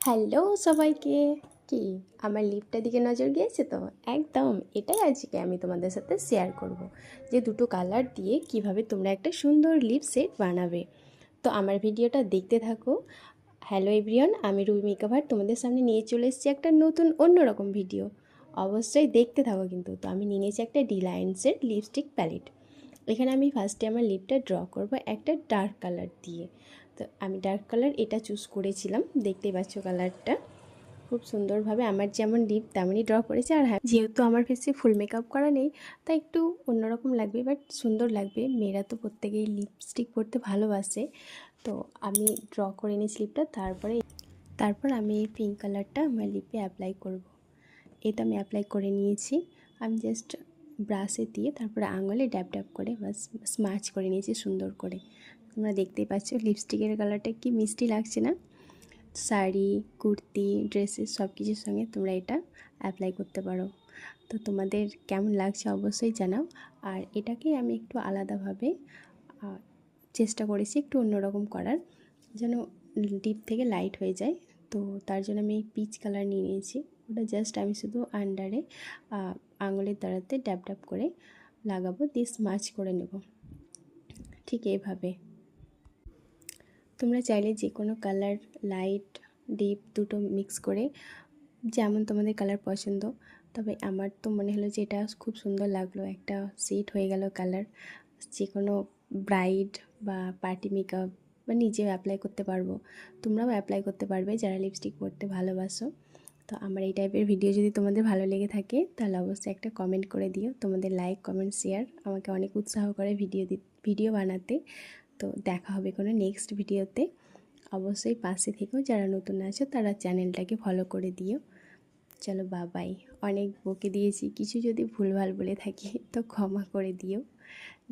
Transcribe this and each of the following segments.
Hello সবাইকে। কি আমার লিপটার দিকে নজর গিয়েছে তো? একদম এটাই আজকে আমি তোমাদের সাথে শেয়ার করব যে দুটো কালার দিয়ে কিভাবে তোমরা একটা সুন্দর লিপ সেট বানাবে। তো আমার ভিডিওটা দেখতে থাকো। হ্যালো এভরিওয়ান, আমি রুবি মেকআপ আর্ট তোমাদের সামনে নিয়ে চলে এসেছি একটা নতুন অন্যরকম ভিডিও। অবশ্যই দেখতে থাকো কিন্তু। তো আমি নিয়ে নিয়েছি একটা ডিলায়েন্সের লিপস্টিক প্যালেট। এখানে আমি ফার্স্টে আমার লিপটা ড্র করব একটা ডার্ক কালার দিয়ে। তো আমি ডার্ক কালার এটা চুজ করেছিলাম, দেখতেই পাচ্ছ কালারটা খুব সুন্দরভাবে আমার যেমন লিপ তেমনই ড্র করেছে। আর হ্যাঁ, যেহেতু আমার ফেসে ফুল মেকআপ করা নেই তাই একটু অন্যরকম লাগবে, বাট সুন্দর লাগবে। মেয়েরা তো প্রত্যেকেই লিপস্টিক পরতে ভালোবাসে। তো আমি ড্র করে নিয়েছি লিপটা। তারপর আমি এই পিঙ্ক কালারটা আমার লিপে অ্যাপ্লাই করব। এটা আমি অ্যাপ্লাই করে নিয়েছি। আমি জাস্ট ব্রাশে দিয়ে তারপরে আঙুলে ড্যাব ড্যাব করে বাস স্মাচ করে নিয়েছি সুন্দর করে। তোমরা দেখতেই পাচ্ছ লিপস্টিকের কালারটা কি মিষ্টি লাগছে না? শাড়ি, কুর্তি, ড্রেসেস সব কিছুর সঙ্গে তোমরা এটা অ্যাপ্লাই করতে পারো। তো তোমাদের কেমন লাগছে অবশ্যই জানাও। আর এটাকে আমি একটু আলাদাভাবে চেষ্টা করেছি একটু অন্যরকম করার, যেন ডিপ থেকে লাইট হয়ে যায়। তো তার জন্য আমি পিচ কালার নিয়ে নিয়েছি। ওটা জাস্ট আমি শুধু আন্ডারে আঙুলের দ্বারাতে ড্যাব ড্যাব করে লাগাবো, দিয়ে স্মাচ করে নেব ঠিক এইভাবে। তোমরা চাইলে যে কোনো কালার লাইট ডিপ দুটো মিক্স করে যেমন তোমাদের কালার পছন্দ। তবে আমার তো মনে হলো যে এটা খুব সুন্দর লাগলো, একটা সেট হয়ে গেল কালার। যে কোনো ব্রাইড বা পার্টি মেকআপ বা নিজেও অ্যাপ্লাই করতে পারবো। তোমরাও অ্যাপ্লাই করতে পারবে যারা লিপস্টিক পরতে ভালোবাসো। তো আমার এই টাইপের ভিডিও যদি তোমাদের ভালো লেগে থাকে তাহলে অবশ্যই একটা কমেন্ট করে দিও। তোমাদের লাইক, কমেন্ট, শেয়ার আমাকে অনেক উৎসাহ করে ভিডিও বানাতে। তো দেখা হবে কোনো নেক্সট ভিডিওতে। অবশ্যই পাশে থেকেও যারা নতুন আছো তারা চ্যানেলটাকে ফলো করে দিও। চলো বাই। অনেক বকে দিয়েছি, কিছু যদি ভুলভাল বলে থাকি তো ক্ষমা করে দিও।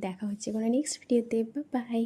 দেখা হচ্ছে কোনো নেক্সট ভিডিওতে। বাই।